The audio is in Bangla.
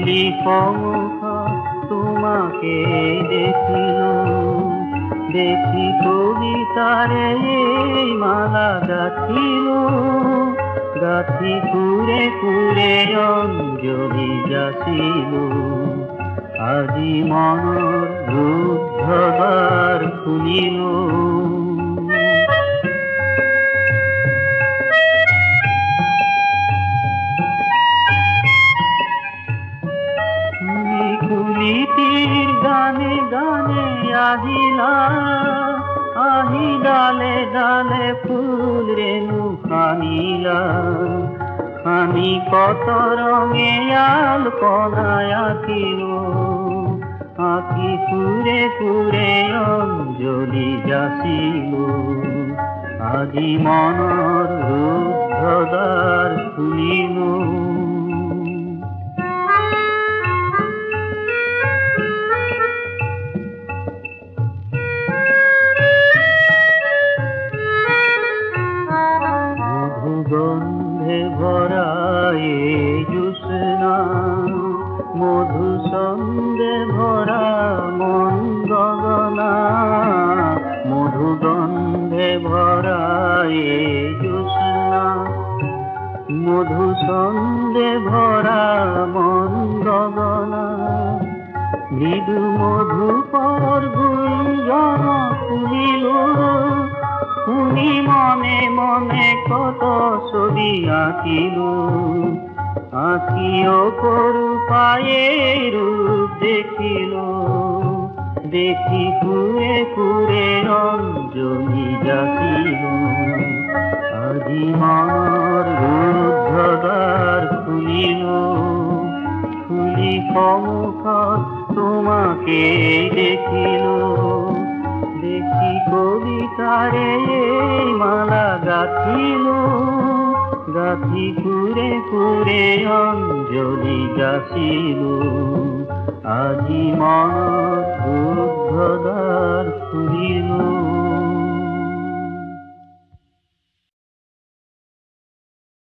ফুলি সমুখা তোমাকে দেখিল, দেখি কবিতারে এই মালা গাথিল, গাথি কুরে কুরে অঞ্জলি যাচিল। আজি মনৰ ৰুদ্ধ দ্বাৰ খুলিল। কুলিটিৰ গানে গানে আহিলা, আহি ডালে ডালে ফুল ৰেণু সানিলা, সানি কত ৰঙে আলপনায় আঁকিল, আঁকি কুৰে কুৰে অঞ্জলি যাচিল। আজি মনৰ ৰুদ্ধ দ্বাৰ খুলিল। গন্ধে ভরা এই জ্যোৎস্না, মধু ছন্দে ভরা মন গগনা, মধু গন্ধে ভরা এই জ্যোৎস্না, মধু ছন্দে ভরা মন গগনা। মৃদু মধুপর গুঞ্জন শুনিল, শুনি মনে মনে কত ছবি আঁকিল, আঁকি অপরূপায়ে রূপ দেখিল, দেখি কুরে কুরে অঞ্জলি যাচিল। আজি মনৰ ৰুদ্ধ দ্বাৰ খুলিল, খুলি সমুখত তোমাকে দেখিল, দেখি কবিতারে এই মালা গাথিল, গাথি কুরে কুরে অঞ্জলি যাচিল। আজি মনৰ